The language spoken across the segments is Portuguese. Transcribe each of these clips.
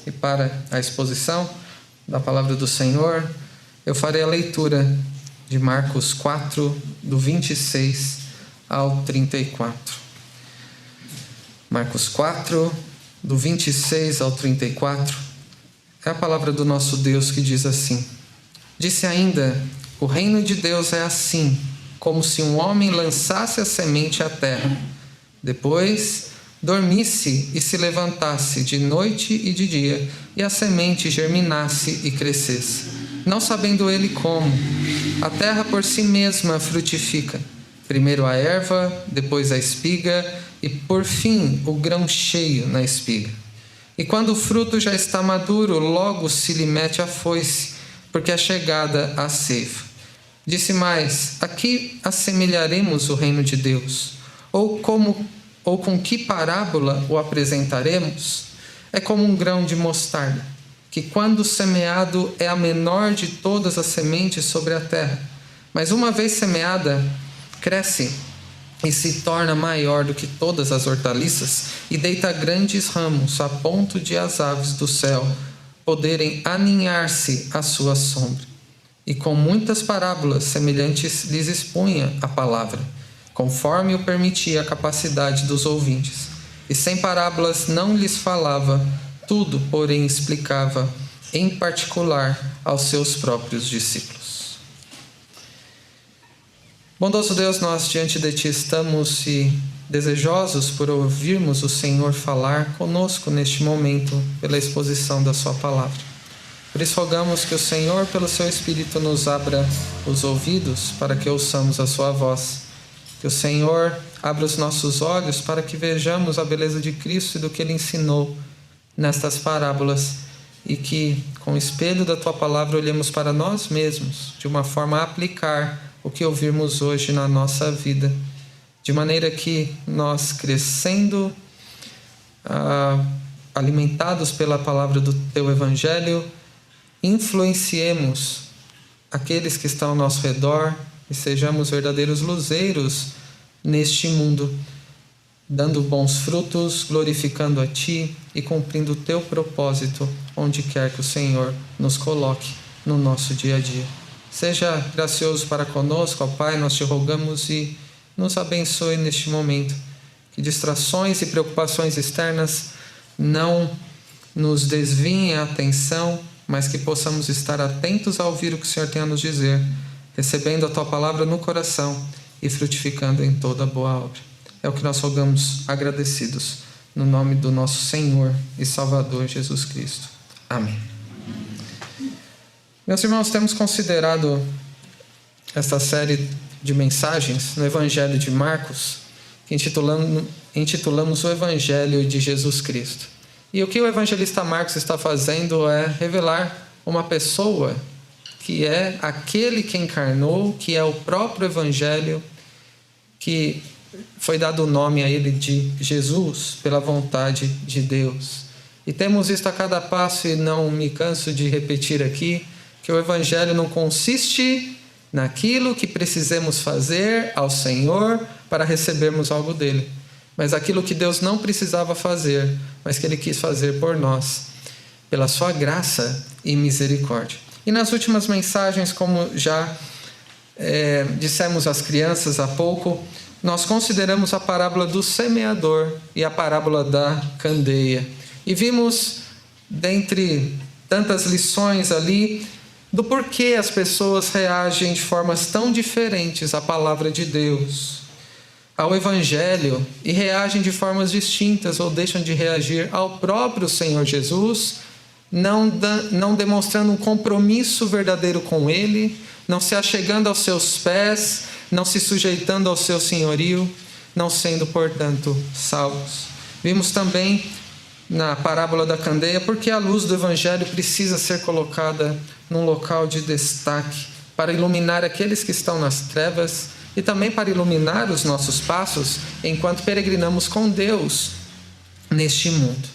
e para a exposição da palavra do Senhor, eu farei a leitura de Marcos 4, do 26 ao 34. Marcos 4, do 26 ao 34, é a palavra do nosso Deus que diz assim: Disse ainda: o reino de Deus é assim, como se um homem lançasse a semente à terra, depois dormisse e se levantasse de noite e de dia, e a semente germinasse e crescesse, não sabendo ele como. A terra por si mesma frutifica, primeiro a erva, depois a espiga, e por fim o grão cheio na espiga. E quando o fruto já está maduro, logo se lhe mete a foice, porque é chegada a ceifa. Disse mais: a que assemelharemos o reino de Deus? Ou com que parábola o apresentaremos? É como um grão de mostarda, que quando semeado é a menor de todas as sementes sobre a terra. Mas uma vez semeada, cresce e se torna maior do que todas as hortaliças e deita grandes ramos, a ponto de as aves do céu poderem aninhar-se à sua sombra. E com muitas parábolas semelhantes lhes expunha a palavra, conforme o permitia a capacidade dos ouvintes. E sem parábolas não lhes falava, tudo, porém, explicava, em particular, aos seus próprios discípulos. Bondoso Deus, nós diante de Ti estamos e desejosos por ouvirmos o Senhor falar conosco neste momento, pela exposição da Sua palavra. Por isso rogamos que o Senhor, pelo Seu Espírito, nos abra os ouvidos para que ouçamos a Sua voz. Que o Senhor abra os nossos olhos para que vejamos a beleza de Cristo e do que Ele ensinou nestas parábolas, e que, com o espelho da Tua palavra, olhemos para nós mesmos, de uma forma a aplicar o que ouvirmos hoje na nossa vida, de maneira que nós, crescendo, alimentados pela palavra do Teu Evangelho, influenciemos aqueles que estão ao nosso redor e sejamos verdadeiros luzeiros neste mundo, dando bons frutos, glorificando a Ti e cumprindo o Teu propósito onde quer que o Senhor nos coloque no nosso dia a dia. Seja gracioso para conosco, ó Pai, nós Te rogamos, e nos abençoe neste momento. Que distrações e preocupações externas não nos desviem a atenção, mas que possamos estar atentos a ouvir o que o Senhor tem a nos dizer, recebendo a Tua palavra no coração e frutificando em toda boa obra. É o que nós rogamos agradecidos, no nome do nosso Senhor e Salvador Jesus Cristo. Amém. Meus irmãos, temos considerado esta série de mensagens no Evangelho de Marcos, que intitulamos o Evangelho de Jesus Cristo. E o que o evangelista Marcos está fazendo é revelar uma pessoa que é aquele que encarnou, que é o próprio Evangelho, que foi dado o nome a ele de Jesus pela vontade de Deus. E temos visto a cada passo, e não me canso de repetir aqui, que o Evangelho não consiste naquilo que precisemos fazer ao Senhor para recebermos algo dele, mas aquilo que Deus não precisava fazer, mas que Ele quis fazer por nós, pela Sua graça e misericórdia. E nas últimas mensagens, como já dissemos às crianças há pouco, nós consideramos a parábola do semeador e a parábola da candeia. E vimos, dentre tantas lições ali, do porquê as pessoas reagem de formas tão diferentes à palavra de Deus, ao Evangelho, e reagem de formas distintas ou deixam de reagir ao próprio Senhor Jesus, não demonstrando um compromisso verdadeiro com Ele, não se achegando aos seus pés, não se sujeitando ao seu senhorio, não sendo, portanto, salvos. Vimos também na parábola da candeia porque a luz do Evangelho precisa ser colocada num local de destaque para iluminar aqueles que estão nas trevas e também para iluminar os nossos passos enquanto peregrinamos com Deus neste mundo.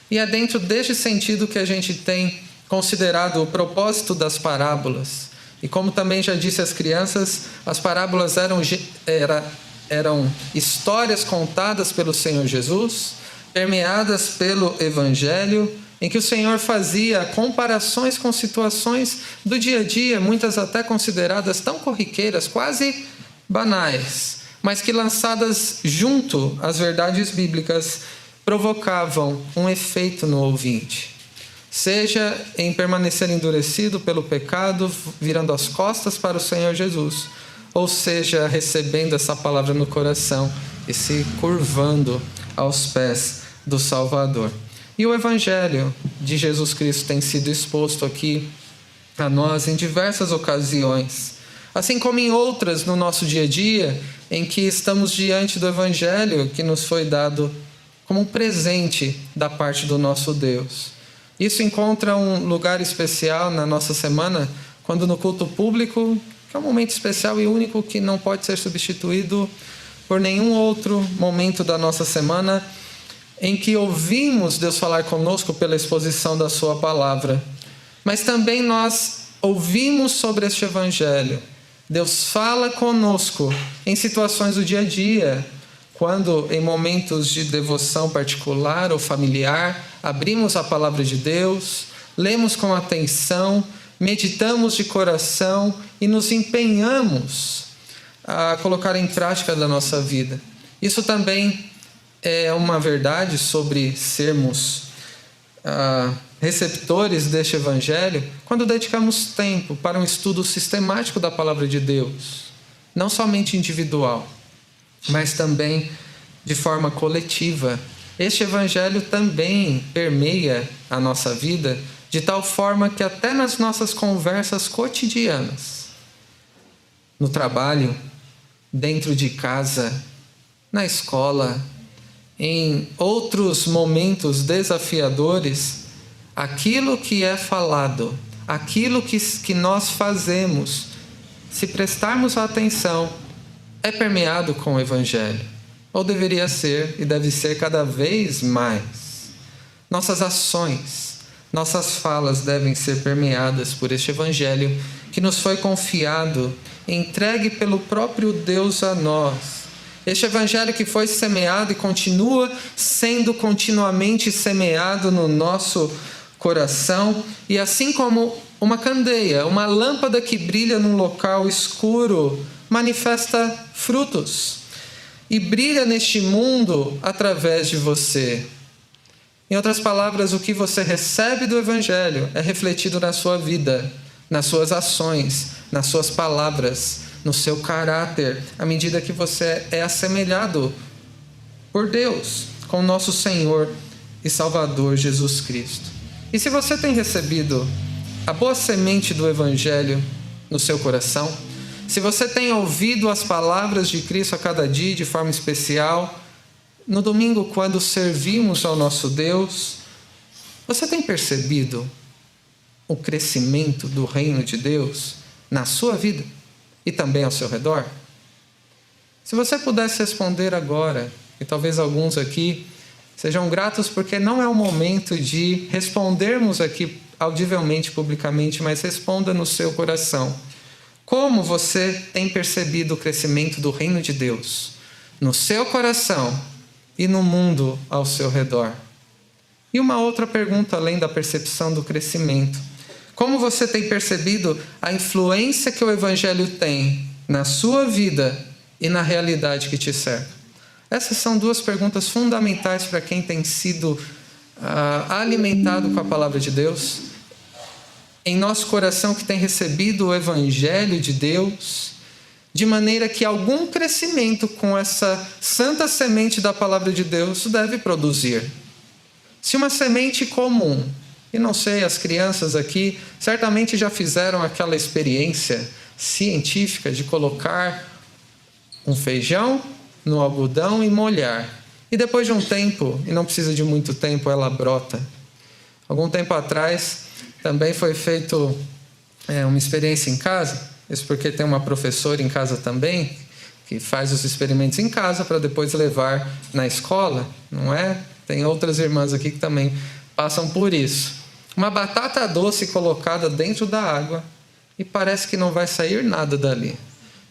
E é dentro deste sentido que a gente tem considerado o propósito das parábolas. E como também já disse às crianças, as parábolas eram histórias contadas pelo Senhor Jesus, permeadas pelo Evangelho, em que o Senhor fazia comparações com situações do dia a dia, muitas até consideradas tão corriqueiras, quase banais, mas que lançadas junto às verdades bíblicas provocavam um efeito no ouvinte. Seja em permanecer endurecido pelo pecado, virando as costas para o Senhor Jesus, ou seja, recebendo essa palavra no coração e se curvando aos pés do Salvador. E o Evangelho de Jesus Cristo tem sido exposto aqui a nós em diversas ocasiões, assim como em outras no nosso dia a dia, em que estamos diante do Evangelho que nos foi dado como um presente da parte do nosso Deus. Isso encontra um lugar especial na nossa semana, quando no culto público, que é um momento especial e único que não pode ser substituído por nenhum outro momento da nossa semana, em que ouvimos Deus falar conosco pela exposição da sua palavra. Mas também nós ouvimos sobre este Evangelho. Deus fala conosco em situações do dia a dia, quando em momentos de devoção particular ou familiar, abrimos a palavra de Deus, lemos com atenção, meditamos de coração e nos empenhamos a colocar em prática da nossa vida. Isso também é uma verdade sobre sermos receptores deste Evangelho quando dedicamos tempo para um estudo sistemático da palavra de Deus, não somente individual, mas também de forma coletiva. Este Evangelho também permeia a nossa vida de tal forma que até nas nossas conversas cotidianas, no trabalho, dentro de casa, na escola, em outros momentos desafiadores, aquilo que é falado, aquilo que nós fazemos, se prestarmos atenção, é permeado com o Evangelho. Ou deveria ser e deve ser cada vez mais. Nossas ações, nossas falas devem ser permeadas por este Evangelho que nos foi confiado, entregue pelo próprio Deus a nós. Este Evangelho que foi semeado e continua sendo continuamente semeado no nosso coração, e assim como uma candeia, uma lâmpada que brilha num local escuro, manifesta frutos e brilha neste mundo através de você. Em outras palavras, o que você recebe do Evangelho é refletido na sua vida, nas suas ações, nas suas palavras, no seu caráter, à medida que você é assemelhado por Deus, com o nosso Senhor e Salvador Jesus Cristo. E se você tem recebido a boa semente do Evangelho no seu coração, se você tem ouvido as palavras de Cristo a cada dia de forma especial, no domingo quando servimos ao nosso Deus, você tem percebido o crescimento do reino de Deus na sua vida e também ao seu redor? Se você pudesse responder agora, e talvez alguns aqui sejam gratos porque não é o momento de respondermos aqui audivelmente, publicamente, mas responda no seu coração. Como você tem percebido o crescimento do reino de Deus no seu coração e no mundo ao seu redor? E uma outra pergunta além da percepção do crescimento. Como você tem percebido a influência que o Evangelho tem na sua vida e na realidade que te cerca? Essas são duas perguntas fundamentais para quem tem sido alimentado com a palavra de Deus, em nosso coração, que tem recebido o Evangelho de Deus, de maneira que algum crescimento com essa santa semente da palavra de Deus deve produzir. Se uma semente comum, e não sei, as crianças aqui certamente já fizeram aquela experiência científica de colocar um feijão no algodão e molhar. E depois de um tempo, e não precisa de muito tempo, ela brota. Algum tempo atrás, também foi feito uma experiência em casa, isso porque tem uma professora em casa também, que faz os experimentos em casa para depois levar na escola, não é? Tem outras irmãs aqui que também passam por isso. Uma batata doce colocada dentro da água e parece que não vai sair nada dali.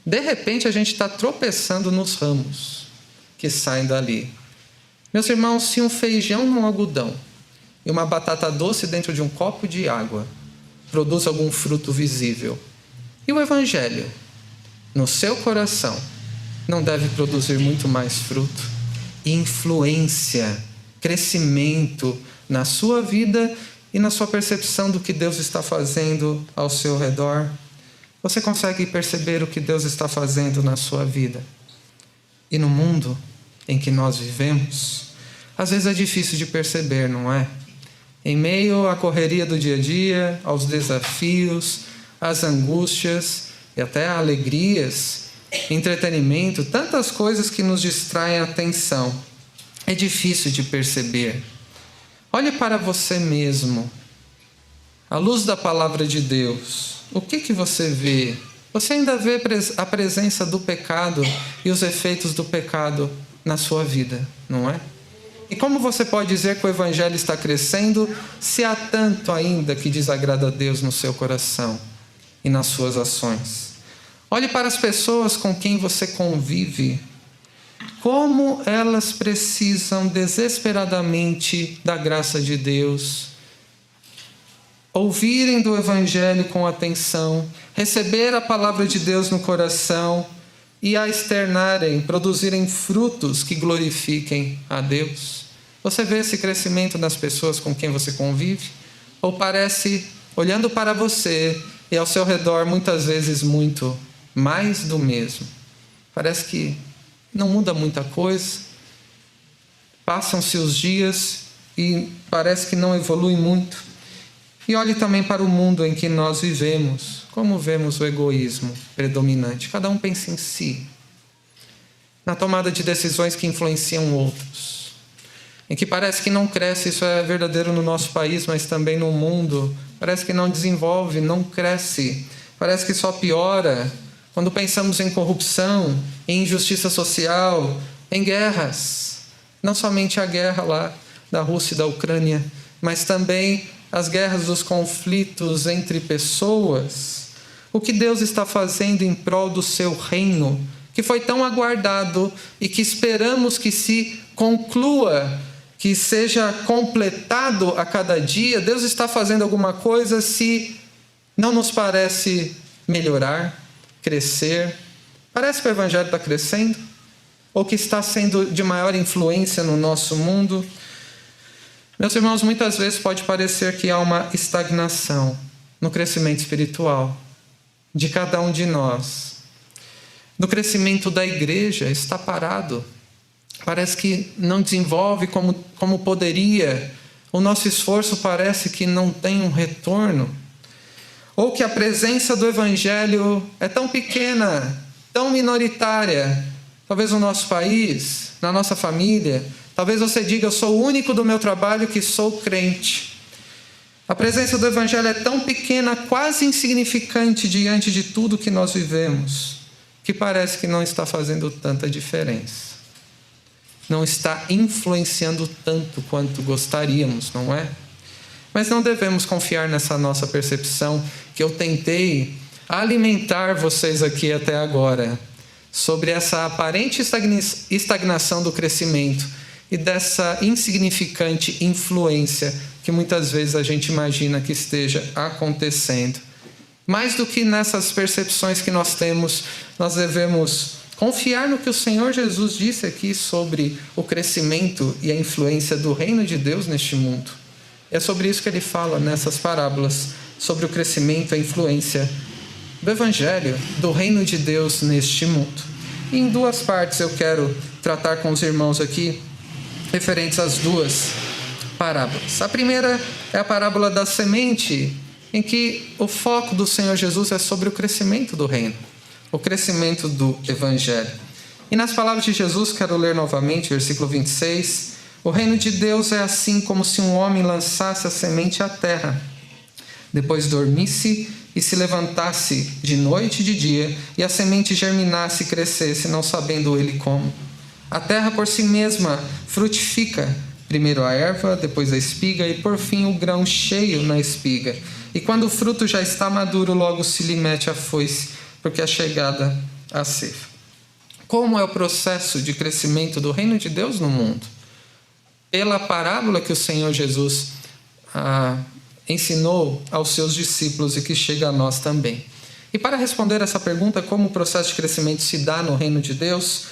De repente a gente está tropeçando nos ramos que saem dali. Meus irmãos, se um feijão no algodão e uma batata doce dentro de um copo de água produz algum fruto visível. E o Evangelho, no seu coração, não deve produzir muito mais fruto? Influência, crescimento na sua vida e na sua percepção do que Deus está fazendo ao seu redor. Você consegue perceber o que Deus está fazendo na sua vida? E no mundo em que nós vivemos, às vezes é difícil de perceber, não é? Em meio à correria do dia a dia, aos desafios, às angústias e até a alegrias, entretenimento, tantas coisas que nos distraem a atenção. É difícil de perceber. Olhe para você mesmo. À luz da palavra de Deus, o que você vê? Você ainda vê a presença do pecado e os efeitos do pecado na sua vida, não é? E como você pode dizer que o Evangelho está crescendo se há tanto ainda que desagrada a Deus no seu coração e nas suas ações? Olhe para as pessoas com quem você convive. Como elas precisam desesperadamente da graça de Deus, ouvirem do Evangelho com atenção, receber a palavra de Deus no coração e a externarem, produzirem frutos que glorifiquem a Deus. Você vê esse crescimento nas pessoas com quem você convive? Ou parece, olhando para você e ao seu redor, muitas vezes muito mais do mesmo? Parece que não muda muita coisa, passam-se os dias e parece que não evolui muito. E olhe também para o mundo em que nós vivemos. Como vemos o egoísmo predominante? Cada um pensa em si, na tomada de decisões que influenciam outros, em que parece que não cresce. Isso é verdadeiro no nosso país, mas também no mundo. Parece que não desenvolve, não cresce, parece que só piora. Quando pensamos em corrupção, em injustiça social, em guerras, não somente a guerra lá da Rússia e da Ucrânia, mas também as guerras dos conflitos entre pessoas. O que Deus está fazendo em prol do seu reino, que foi tão aguardado e que esperamos que se conclua, que seja completado a cada dia. Deus está fazendo alguma coisa, se não nos parece melhorar, crescer. Parece que o Evangelho está crescendo, ou que está sendo de maior influência no nosso mundo. Meus irmãos, muitas vezes pode parecer que há uma estagnação no crescimento espiritual de cada um de nós. No crescimento da igreja está parado. Parece que não desenvolve como poderia. O nosso esforço parece que não tem um retorno. Ou que a presença do Evangelho é tão pequena, tão minoritária. Talvez no nosso país, na nossa família. Talvez você diga: eu sou o único do meu trabalho que sou crente. A presença do Evangelho é tão pequena, quase insignificante diante de tudo que nós vivemos, que parece que não está fazendo tanta diferença. Não está influenciando tanto quanto gostaríamos, não é? Mas não devemos confiar nessa nossa percepção que eu tentei alimentar vocês aqui até agora, sobre essa aparente estagnação do crescimento e dessa insignificante influência que muitas vezes a gente imagina que esteja acontecendo. Mais do que nessas percepções que nós temos, nós devemos confiar no que o Senhor Jesus disse aqui sobre o crescimento e a influência do reino de Deus neste mundo. É sobre isso que ele fala nessas parábolas, sobre o crescimento e a influência do Evangelho, do reino de Deus neste mundo. E em duas partes eu quero tratar com os irmãos aqui, referentes às duas parábolas. A primeira é a parábola da semente, em que o foco do Senhor Jesus é sobre o crescimento do reino, o crescimento do Evangelho. E nas palavras de Jesus, quero ler novamente, versículo 26, o reino de Deus é assim como se um homem lançasse a semente à terra, depois dormisse e se levantasse de noite e de dia, e a semente germinasse e crescesse, não sabendo ele como. A terra por si mesma frutifica, primeiro a erva, depois a espiga e por fim o grão cheio na espiga. E quando o fruto já está maduro, logo se lhe mete a foice, porque é chegada a ceifa. Como é o processo de crescimento do reino de Deus no mundo? Pela parábola que o Senhor Jesus ensinou aos seus discípulos e que chega a nós também. E para responder essa pergunta, como o processo de crescimento se dá no reino de Deus,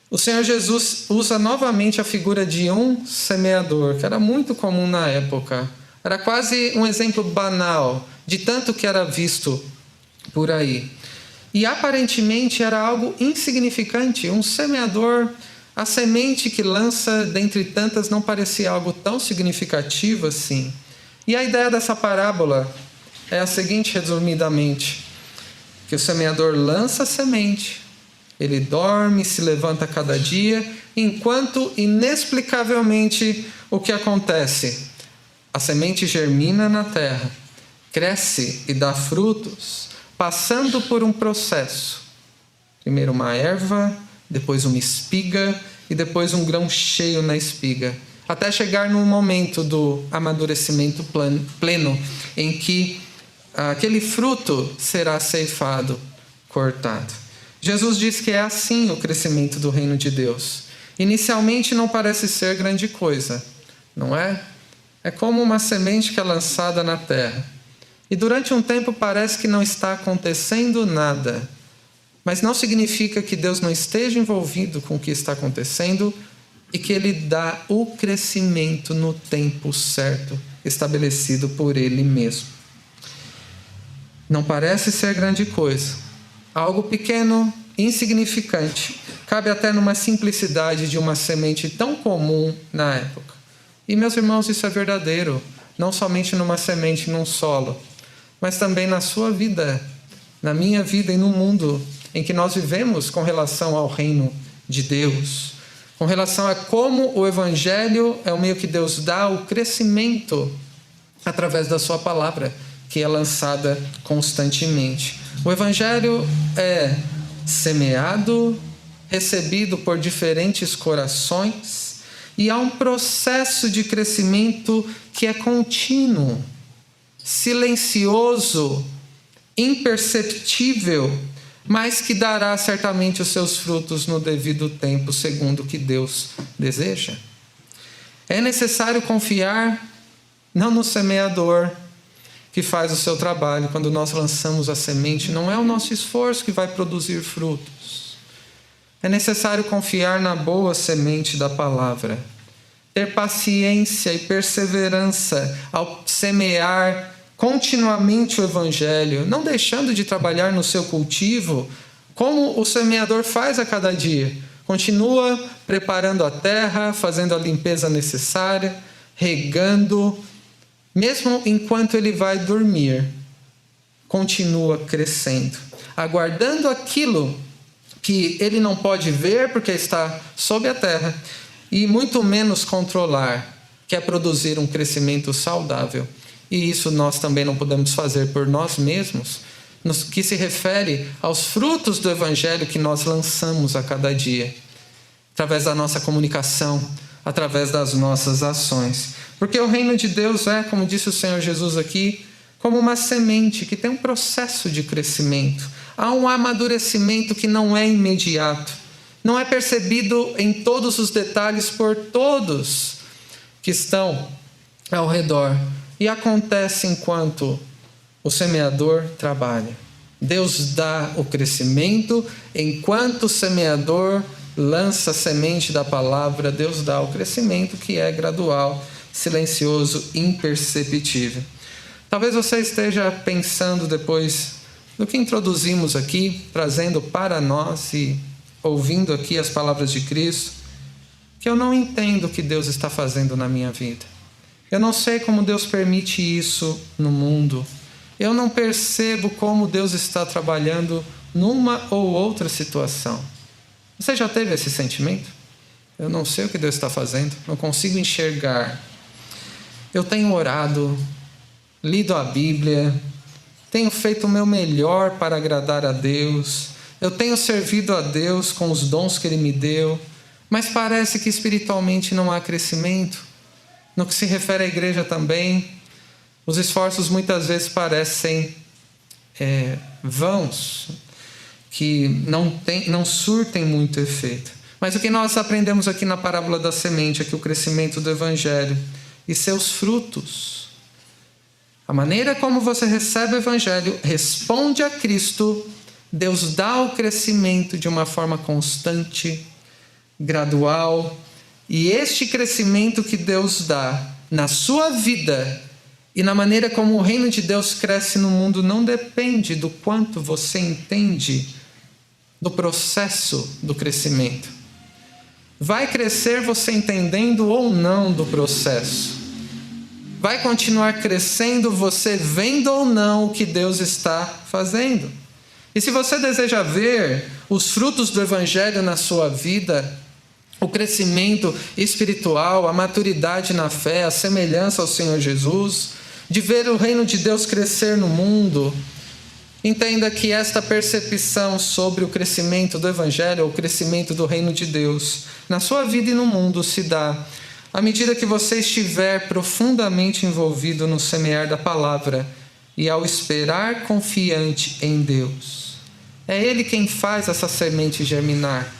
o Senhor Jesus usa novamente a figura de um semeador, que era muito comum na época. Era quase um exemplo banal, de tanto que era visto por aí. E aparentemente era algo insignificante. Um semeador, a semente que lança dentre tantas não parecia algo tão significativo assim. E a ideia dessa parábola é a seguinte, resumidamente: que o semeador lança a semente, ele dorme e se levanta cada dia, enquanto inexplicavelmente o que acontece? A semente germina na terra, cresce e dá frutos, passando por um processo. Primeiro uma erva, depois uma espiga e depois um grão cheio na espiga, até chegar no momento do amadurecimento pleno, em que aquele fruto será ceifado, cortado. Jesus diz que é assim o crescimento do reino de Deus. Inicialmente não parece ser grande coisa, não é? É como uma semente que é lançada na terra. E durante um tempo parece que não está acontecendo nada. Mas não significa que Deus não esteja envolvido com o que está acontecendo e que Ele dá o crescimento no tempo certo, estabelecido por Ele mesmo. Não parece ser grande coisa. Algo pequeno, insignificante. Cabe até numa simplicidade de uma semente tão comum na época. E, meus irmãos, isso é verdadeiro, não somente numa semente num solo, mas também na sua vida, na minha vida e no mundo em que nós vivemos com relação ao reino de Deus, com relação a como o Evangelho é o meio que Deus dá o crescimento através da sua palavra, que é lançada constantemente. O Evangelho é semeado, recebido por diferentes corações, e há um processo de crescimento que é contínuo, silencioso, imperceptível, mas que dará certamente os seus frutos no devido tempo, segundo o que Deus deseja. É necessário confiar não no semeador que faz o seu trabalho. Quando nós lançamos a semente, não é o nosso esforço que vai produzir frutos. É necessário confiar na boa semente da palavra. Ter paciência e perseverança ao semear continuamente o Evangelho, não deixando de trabalhar no seu cultivo, como o semeador faz a cada dia. Continua preparando a terra, fazendo a limpeza necessária, regando, mesmo enquanto ele vai dormir, continua crescendo, aguardando aquilo que ele não pode ver porque está sob a terra, e muito menos controlar, que é produzir um crescimento saudável. E isso nós também não podemos fazer por nós mesmos, no que se refere aos frutos do Evangelho que nós lançamos a cada dia, através da nossa comunicação, através das nossas ações. Porque o reino de Deus é, como disse o Senhor Jesus aqui, como uma semente que tem um processo de crescimento. Há um amadurecimento que não é imediato, não é percebido em todos os detalhes por todos que estão ao redor. E acontece enquanto o semeador trabalha. Deus dá o crescimento, enquanto o semeador lança a semente da palavra, Deus dá o crescimento que é gradual, silencioso, imperceptível. Talvez você esteja pensando depois do que introduzimos aqui, trazendo para nós e ouvindo aqui as palavras de Cristo, que eu não entendo o que Deus está fazendo na minha vida. Eu não sei como Deus permite isso no mundo. Eu não percebo como Deus está trabalhando numa ou outra situação. Você já teve esse sentimento? Eu não sei o que Deus está fazendo, não consigo enxergar. Eu tenho orado, lido a Bíblia, tenho feito o meu melhor para agradar a Deus, eu tenho servido a Deus com os dons que Ele me deu, mas parece que espiritualmente não há crescimento. No que se refere à igreja também, os esforços muitas vezes parecem vãos, que não surtem muito efeito. Mas o que nós aprendemos aqui na parábola da semente é que o crescimento do Evangelho e seus frutos A maneira como você recebe o Evangelho responde a Cristo. Deus dá o crescimento de uma forma constante, gradual. E este crescimento que Deus dá na sua vida e na maneira como o reino de Deus cresce no mundo não depende do quanto você entende do processo do crescimento. Vai crescer você entendendo ou não do processo. Vai continuar crescendo você vendo ou não o que Deus está fazendo. E se você deseja ver os frutos do Evangelho na sua vida, o crescimento espiritual, a maturidade na fé, a semelhança ao Senhor Jesus, de ver o reino de Deus crescer no mundo, entenda que esta percepção sobre o crescimento do Evangelho, o crescimento do reino de Deus, na sua vida e no mundo se dá à medida que você estiver profundamente envolvido no semear da palavra e ao esperar confiante em Deus. É Ele quem faz essa semente germinar.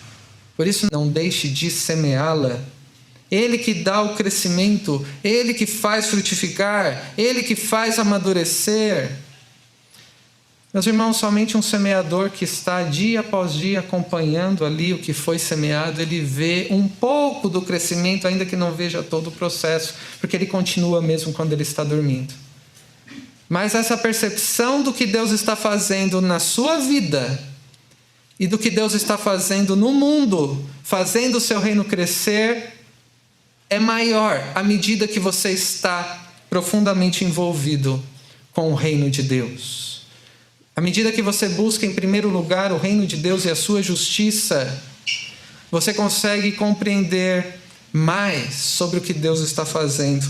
Por isso, não deixe de semeá-la. Ele que dá o crescimento, Ele que faz frutificar, Ele que faz amadurecer. Meus irmãos, somente um semeador que está dia após dia acompanhando ali o que foi semeado, ele vê um pouco do crescimento, ainda que não veja todo o processo, porque ele continua mesmo quando ele está dormindo. Mas essa percepção do que Deus está fazendo na sua vida e do que Deus está fazendo no mundo, fazendo o seu reino crescer, é maior à medida que você está profundamente envolvido com o reino de Deus. À medida que você busca em primeiro lugar o reino de Deus e a sua justiça, você consegue compreender mais sobre o que Deus está fazendo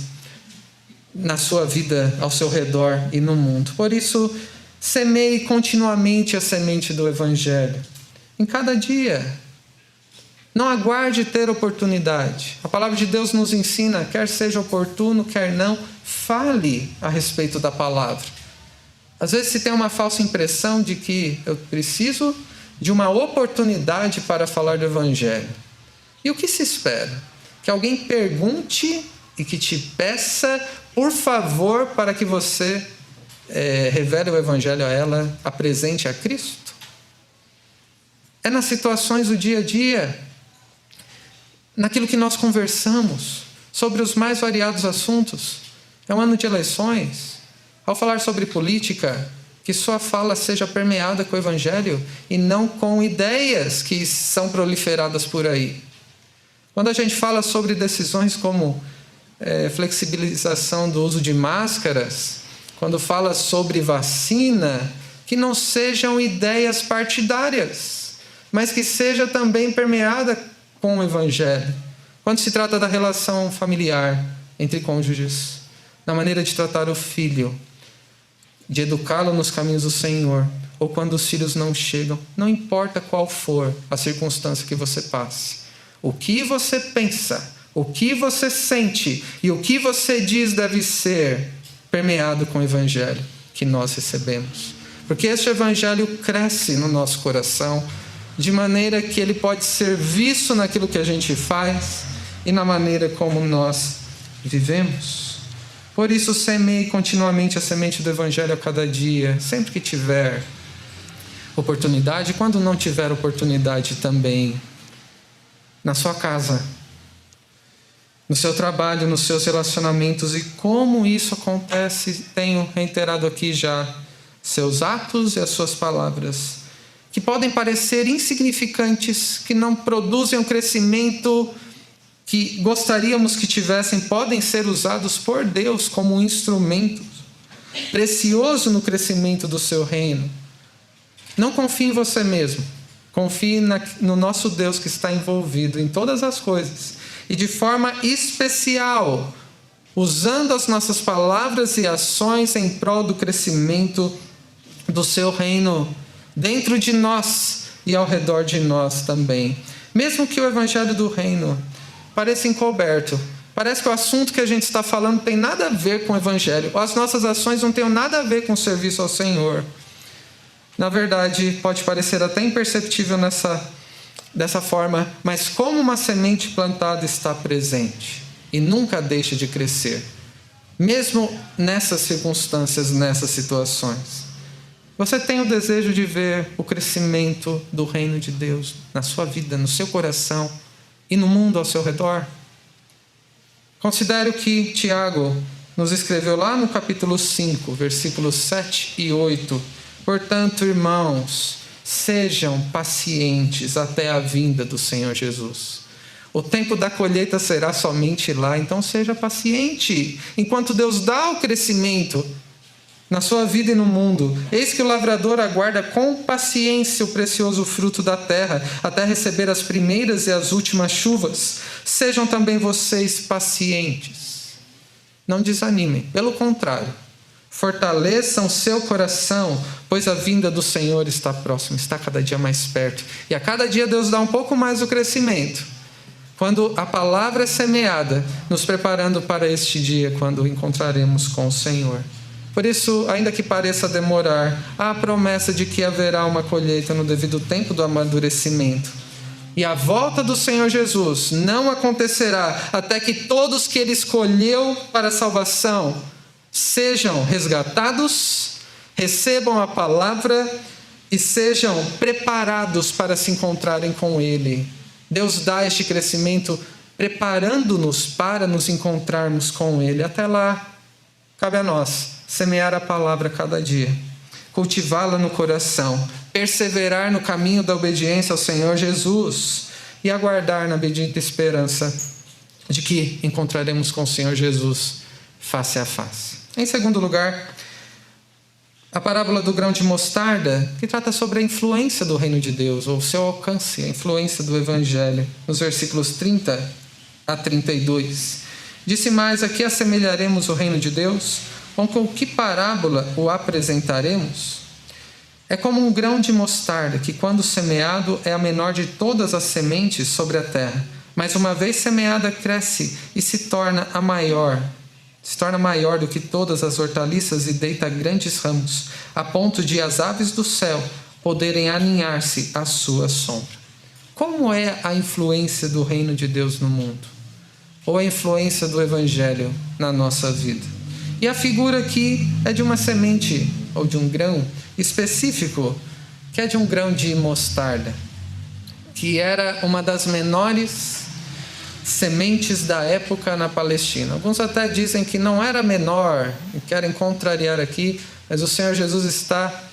na sua vida, ao seu redor e no mundo. Por isso, semeie continuamente a semente do Evangelho, em cada dia. Não aguarde ter oportunidade. A palavra de Deus nos ensina, quer seja oportuno, quer não, fale a respeito da palavra. Às vezes se tem uma falsa impressão de que eu preciso de uma oportunidade para falar do Evangelho. E o que se espera? Que alguém pergunte e que te peça, por favor, para que você revele o Evangelho a ela, apresente a Cristo? É nas situações do dia a dia, naquilo que nós conversamos, sobre os mais variados assuntos. É um ano de eleições. Ao falar sobre política, que sua fala seja permeada com o Evangelho e não com ideias que são proliferadas por aí. Quando a gente fala sobre decisões como flexibilização do uso de máscaras, quando fala sobre vacina, que não sejam ideias partidárias, mas que seja também permeada com o Evangelho. Quando se trata da relação familiar entre cônjuges, na maneira de tratar o filho, de educá-lo nos caminhos do Senhor, ou quando os filhos não chegam, não importa qual for a circunstância que você passe. O que você pensa, o que você sente e o que você diz deve ser permeado com o Evangelho que nós recebemos. Porque este Evangelho cresce no nosso coração, de maneira que ele pode ser visto naquilo que a gente faz e na maneira como nós vivemos. Por isso, semeie continuamente a semente do Evangelho a cada dia, sempre que tiver oportunidade, quando não tiver oportunidade também, na sua casa, no seu trabalho, nos seus relacionamentos. E como isso acontece, tenho reiterado aqui já, seus atos e as suas palavras, que podem parecer insignificantes, que não produzem um crescimento que gostaríamos que tivessem, podem ser usados por Deus como um instrumento precioso no crescimento do seu reino. Não confie em você mesmo. Confie no nosso Deus que está envolvido em todas as coisas. E de forma especial, usando as nossas palavras e ações em prol do crescimento do seu reino dentro de nós e ao redor de nós também. Mesmo que o Evangelho do Reino pareça encoberto, parece que o assunto que a gente está falando tem nada a ver com o Evangelho, ou as nossas ações não têm nada a ver com o serviço ao Senhor. Na verdade, pode parecer até imperceptível dessa forma, mas como uma semente plantada está presente e nunca deixa de crescer. mesmo nessas circunstâncias, nessas situações, você tem o desejo de ver o crescimento do reino de Deus na sua vida, no seu coração e no mundo ao seu redor? Considere o que Tiago nos escreveu lá no capítulo 5, versículos 7 e 8. Portanto, irmãos, sejam pacientes até a vinda do Senhor Jesus. O tempo da colheita será somente lá, então seja paciente, enquanto Deus dá o crescimento na sua vida e no mundo. Eis que o lavrador aguarda com paciência o precioso fruto da terra, até receber as primeiras e as últimas chuvas. Sejam também vocês pacientes. Não desanimem, pelo contrário, fortaleçam seu coração, pois a vinda do Senhor está próxima, está cada dia mais perto. E a cada dia Deus dá um pouco mais o crescimento, quando a palavra é semeada, nos preparando para este dia, quando encontraremos com o Senhor. Por isso, ainda que pareça demorar, há a promessa de que haverá uma colheita no devido tempo do amadurecimento. E a volta do Senhor Jesus não acontecerá até que todos que Ele escolheu para a salvação sejam resgatados, recebam a palavra e sejam preparados para se encontrarem com Ele. Deus dá este crescimento preparando-nos para nos encontrarmos com Ele. Até lá, cabe a nós semear a palavra cada dia, cultivá-la no coração, perseverar no caminho da obediência ao Senhor Jesus e aguardar na bendita esperança de que encontraremos com o Senhor Jesus face a face. Em segundo lugar, a parábola do grão de mostarda, que trata sobre a influência do reino de Deus, ou o seu alcance, a influência do Evangelho, nos versículos 30 a 32. Disse mais: aqui assemelharemos o reino de Deus, com que parábola o apresentaremos? É como um grão de mostarda, que quando semeado é a menor de todas as sementes sobre a terra, mas uma vez semeada cresce e se torna maior do que todas as hortaliças e deita grandes ramos, a ponto de as aves do céu poderem aninhar-se à sua sombra. Como é a influência do reino de Deus no mundo? Ou a influência do Evangelho na nossa vida? E a figura aqui é de uma semente, ou de um grão específico, que é de um grão de mostarda, que era uma das menores sementes da época na Palestina. Alguns até dizem que não era menor, querem contrariar aqui, mas o Senhor Jesus está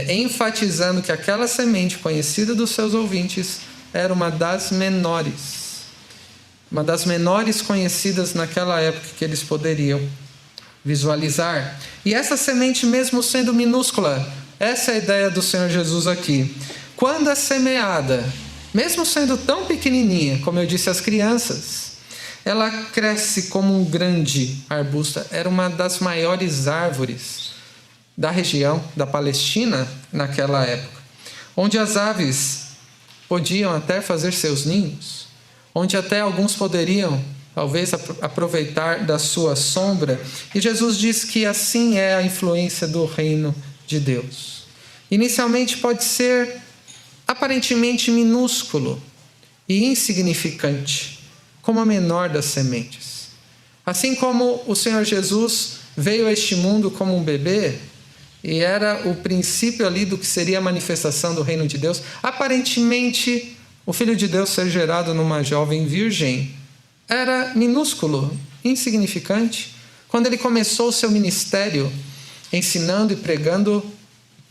enfatizando que aquela semente conhecida dos seus ouvintes era uma das menores conhecidas naquela época que eles poderiam visualizar. E essa semente, mesmo sendo minúscula, essa é a ideia do Senhor Jesus aqui. Quando é semeada, mesmo sendo tão pequenininha, como eu disse às crianças, ela cresce como um grande arbusto. Era uma das maiores árvores da região da Palestina naquela época, onde as aves podiam até fazer seus ninhos, onde até alguns poderiam talvez aproveitar da sua sombra. E Jesus diz que assim é a influência do reino de Deus. Inicialmente pode ser aparentemente minúsculo e insignificante, como a menor das sementes. Assim como o Senhor Jesus veio a este mundo como um bebê, e era o princípio ali do que seria a manifestação do reino de Deus, aparentemente o Filho de Deus ser gerado numa jovem virgem era minúsculo, insignificante. Quando ele começou o seu ministério, ensinando e pregando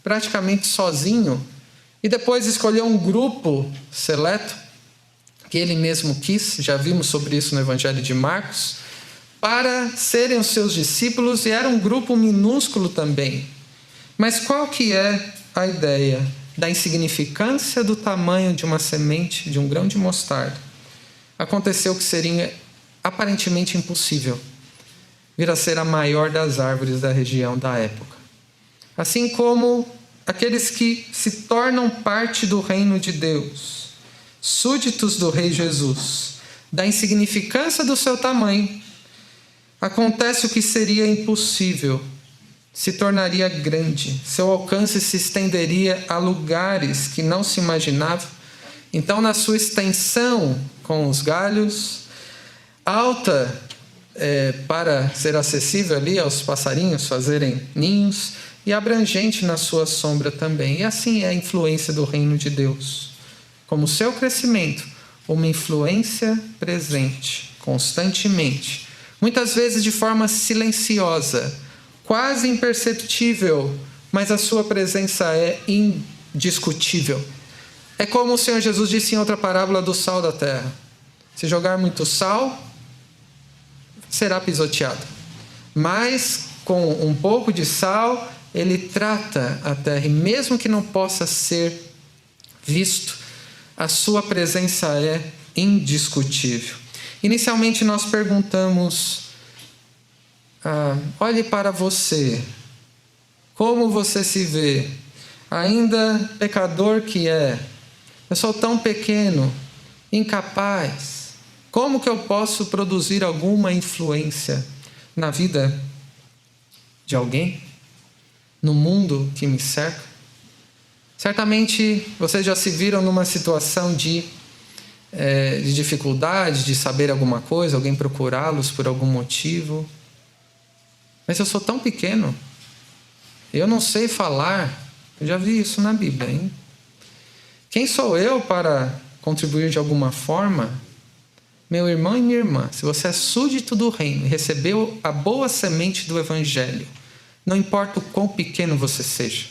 praticamente sozinho, e depois escolheu um grupo seleto, que ele mesmo quis, já vimos sobre isso no Evangelho de Marcos, para serem os seus discípulos, e era um grupo minúsculo também. Mas qual que é a ideia da insignificância do tamanho de uma semente, de um grão de mostarda? Aconteceu que seria aparentemente impossível vir a ser a maior das árvores da região da época. Assim como aqueles que se tornam parte do reino de Deus, súditos do Rei Jesus, da insignificância do seu tamanho, acontece o que seria impossível, se tornaria grande, seu alcance se estenderia a lugares que não se imaginava. Então, na sua extensão com os galhos, alta para ser acessível ali aos passarinhos fazerem ninhos, e abrangente na sua sombra também. E assim é a influência do reino de Deus. Como o seu crescimento, uma influência presente, constantemente. Muitas vezes de forma silenciosa, quase imperceptível, mas a sua presença é indiscutível. É como o Senhor Jesus disse em outra parábola do sal da terra. Se jogar muito sal, será pisoteado. Mas com um pouco de sal, ele trata a terra, e mesmo que não possa ser visto, a sua presença é indiscutível. Inicialmente nós perguntamos, olhe para você, como você se vê, ainda pecador que é, eu sou tão pequeno, incapaz, como que eu posso produzir alguma influência na vida de alguém? No mundo que me cerca? Certamente vocês já se viram numa situação de dificuldade, de saber alguma coisa, alguém procurá-los por algum motivo. Mas eu sou tão pequeno, eu não sei falar. Eu já vi isso na Bíblia, hein? Quem sou eu para contribuir de alguma forma? Meu irmão e minha irmã, se você é súdito do reino e recebeu a boa semente do Evangelho, não importa o quão pequeno você seja,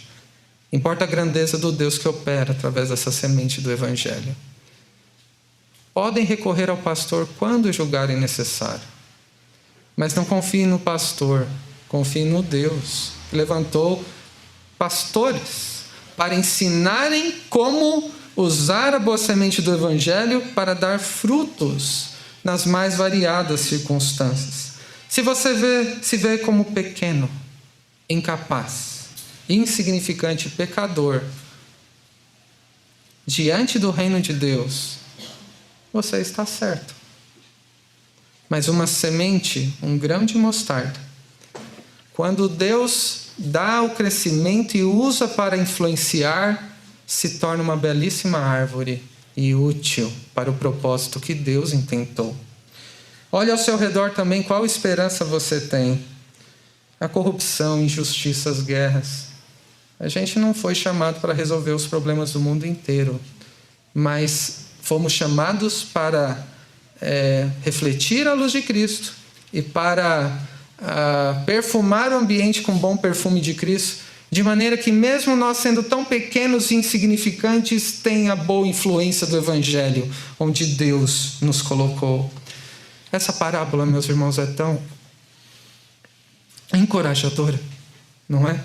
importa a grandeza do Deus que opera através dessa semente do Evangelho. Podem recorrer ao pastor quando julgarem necessário, mas não confie no pastor, confie no Deus que levantou pastores para ensinarem como usar a boa semente do Evangelho para dar frutos nas mais variadas circunstâncias. Se você se vê como pequeno, incapaz, insignificante, pecador, diante do reino de Deus, você está certo. Mas uma semente, um grão de mostarda, quando Deus dá o crescimento e usa para influenciar, se torna uma belíssima árvore e útil para o propósito que Deus intentou. Olhe ao seu redor também qual esperança você tem. A corrupção, injustiças, guerras. A gente não foi chamado para resolver os problemas do mundo inteiro, mas fomos chamados para refletir a luz de Cristo e para perfumar o ambiente com bom perfume de Cristo, de maneira que mesmo nós sendo tão pequenos e insignificantes, tenha boa influência do Evangelho, onde Deus nos colocou. Essa parábola, meus irmãos, é tão encorajadora, não é?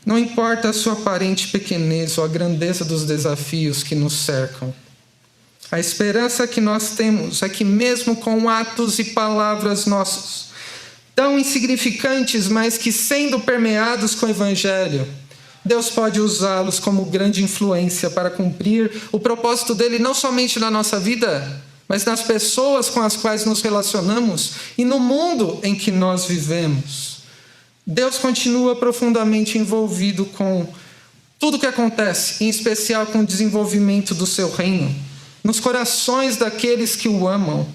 Não importa a sua aparente pequenez ou a grandeza dos desafios que nos cercam. A esperança que nós temos é que mesmo com atos e palavras nossos, tão insignificantes, mas que sendo permeados com o Evangelho, Deus pode usá-los como grande influência para cumprir o propósito dele, não somente na nossa vida, mas nas pessoas com as quais nos relacionamos e no mundo em que nós vivemos. Deus continua profundamente envolvido com tudo o que acontece, em especial com o desenvolvimento do seu reino, nos corações daqueles que o amam,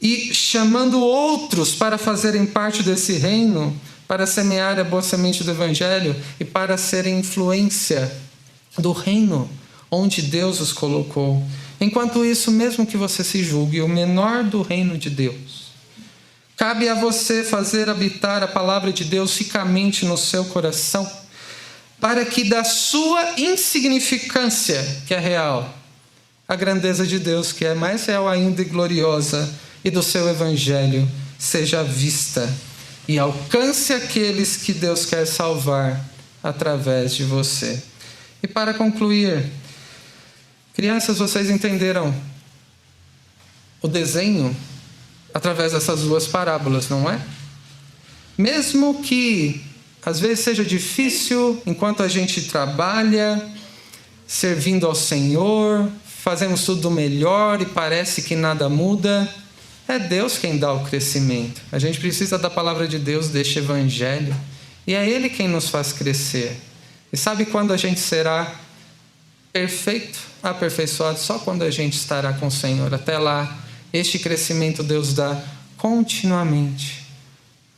e chamando outros para fazerem parte desse reino, para semear a boa semente do Evangelho e para serem influência do reino onde Deus os colocou. Enquanto isso, mesmo que você se julgue o menor do reino de Deus, cabe a você fazer habitar a palavra de Deus ricamente no seu coração, para que da sua insignificância, que é real, a grandeza de Deus, que é mais real ainda e gloriosa, e do seu Evangelho seja vista e alcance aqueles que Deus quer salvar através de você. E para concluir, crianças, vocês entenderam o desenho através dessas duas parábolas, não é? Mesmo que às vezes seja difícil, enquanto a gente trabalha, servindo ao Senhor, fazemos tudo melhor e parece que nada muda, é Deus quem dá o crescimento. A gente precisa da palavra de Deus, deste Evangelho, e é Ele quem nos faz crescer. E sabe quando a gente será perfeito, aperfeiçoado? Só quando a gente estará com o Senhor. Até lá, este crescimento Deus dá continuamente.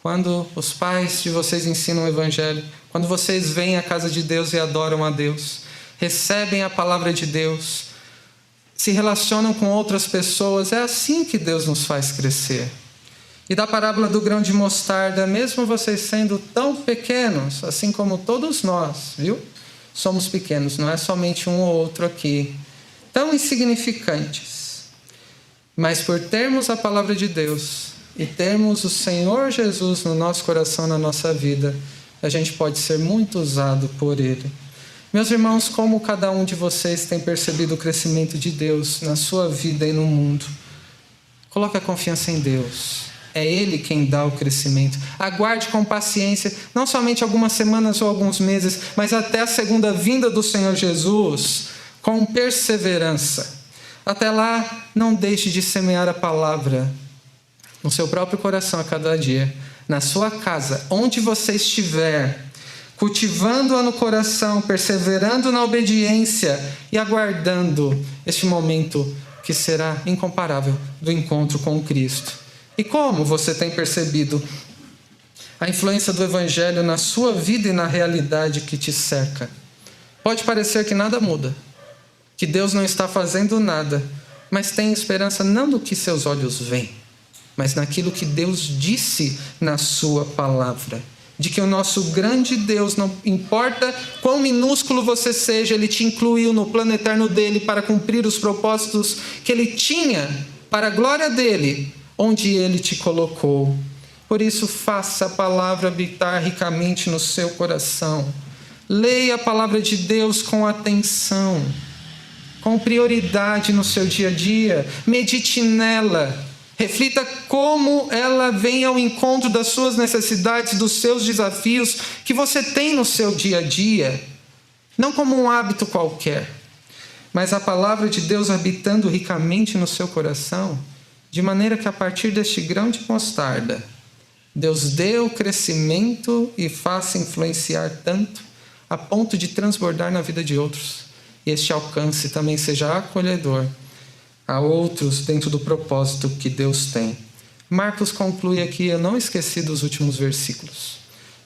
Quando os pais de vocês ensinam o Evangelho, quando vocês vêm à casa de Deus e adoram a Deus, recebem a palavra de Deus, se relacionam com outras pessoas, é assim que Deus nos faz crescer. E da parábola do grão de mostarda, mesmo vocês sendo tão pequenos, assim como todos nós, viu? Somos pequenos, não é somente um ou outro aqui, tão insignificantes. Mas por termos a palavra de Deus e termos o Senhor Jesus no nosso coração, na nossa vida, a gente pode ser muito usado por Ele. Meus irmãos, como cada um de vocês tem percebido o crescimento de Deus na sua vida e no mundo? Coloque a confiança em Deus. É Ele quem dá o crescimento. Aguarde com paciência, não somente algumas semanas ou alguns meses, mas até a segunda vinda do Senhor Jesus, com perseverança. Até lá, não deixe de semear a palavra no seu próprio coração a cada dia, na sua casa, onde você estiver, cultivando-a no coração, perseverando na obediência e aguardando este momento que será incomparável do encontro com Cristo. E como você tem percebido a influência do Evangelho na sua vida e na realidade que te cerca? Pode parecer que nada muda, que Deus não está fazendo nada, mas tem esperança não do que seus olhos veem, mas naquilo que Deus disse na sua palavra. De que o nosso grande Deus, não importa quão minúsculo você seja, Ele te incluiu no plano eterno dEle para cumprir os propósitos que Ele tinha para a glória dEle, onde Ele te colocou. Por isso, faça a palavra habitar ricamente no seu coração. Leia a palavra de Deus com atenção, com prioridade no seu dia a dia. Medite nela. Reflita como ela vem ao encontro das suas necessidades, dos seus desafios que você tem no seu dia a dia. Não como um hábito qualquer, mas a palavra de Deus habitando ricamente no seu coração, de maneira que a partir deste grão de mostarda, Deus dê o crescimento e faça influenciar tanto a ponto de transbordar na vida de outros. E este alcance também seja acolhedor a outros dentro do propósito que Deus tem. Marcos conclui aqui, eu não esqueci dos últimos versículos,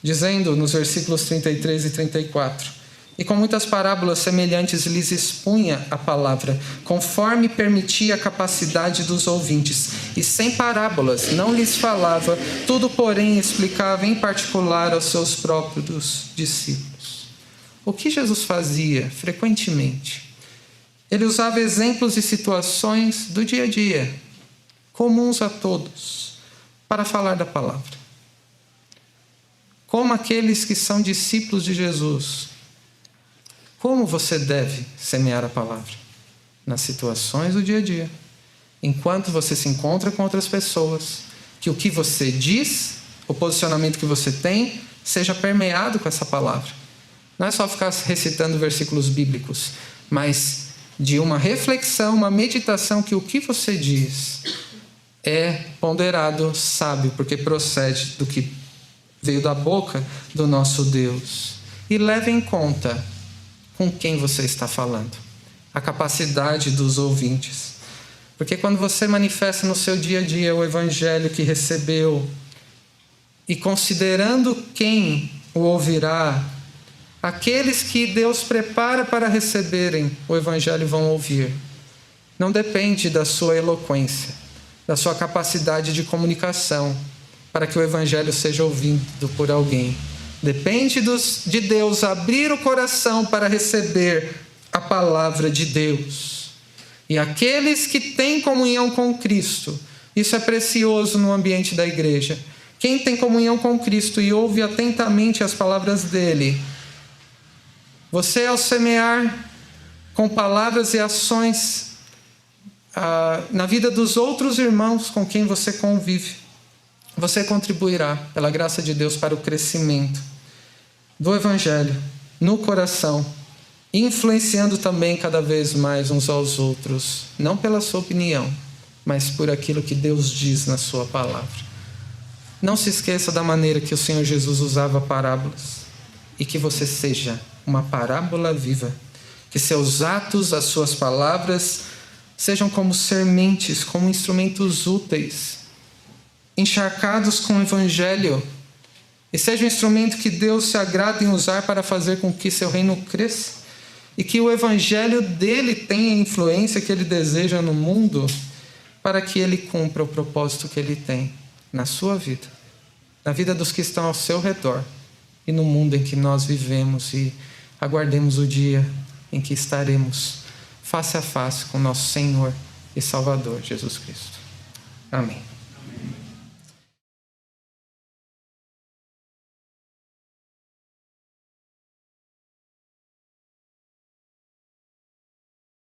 dizendo nos versículos 33 e 34, e com muitas parábolas semelhantes lhes expunha a palavra, conforme permitia a capacidade dos ouvintes, e sem parábolas não lhes falava, tudo porém explicava em particular aos seus próprios discípulos. O que Jesus fazia frequentemente? Ele usava exemplos e situações do dia a dia, comuns a todos, para falar da palavra. Como aqueles que são discípulos de Jesus, como você deve semear a palavra? Nas situações do dia a dia. Enquanto você se encontra com outras pessoas, que o que você diz, o posicionamento que você tem, seja permeado com essa palavra. Não é só ficar recitando versículos bíblicos, mas de uma reflexão, uma meditação que o que você diz é ponderado, sábio, porque procede do que veio da boca do nosso Deus. E leve em conta com quem você está falando, a capacidade dos ouvintes. Porque quando você manifesta no seu dia a dia o Evangelho que recebeu, e considerando quem o ouvirá, aqueles que Deus prepara para receberem o Evangelho vão ouvir. Não depende da sua eloquência, da sua capacidade de comunicação, para que o Evangelho seja ouvido por alguém. Depende de Deus abrir o coração para receber a palavra de Deus. E aqueles que têm comunhão com Cristo, isso é precioso no ambiente da igreja. Quem tem comunhão com Cristo e ouve atentamente as palavras dele, você, ao semear com palavras e ações na vida dos outros irmãos com quem você convive, você contribuirá, pela graça de Deus, para o crescimento do Evangelho no coração, influenciando também cada vez mais uns aos outros, não pela sua opinião, mas por aquilo que Deus diz na sua palavra. Não se esqueça da maneira que o Senhor Jesus usava parábolas, e que você seja uma parábola viva, que seus atos, as suas palavras, sejam como sementes, como instrumentos úteis encharcados com o Evangelho e seja um instrumento que Deus se agrada em usar para fazer com que seu reino cresça e que o Evangelho dele tenha a influência que ele deseja no mundo para que ele cumpra o propósito que ele tem na sua vida, na vida dos que estão ao seu redor e no mundo em que nós vivemos, e aguardemos o dia em que estaremos face a face com nosso Senhor e Salvador Jesus Cristo. Amém.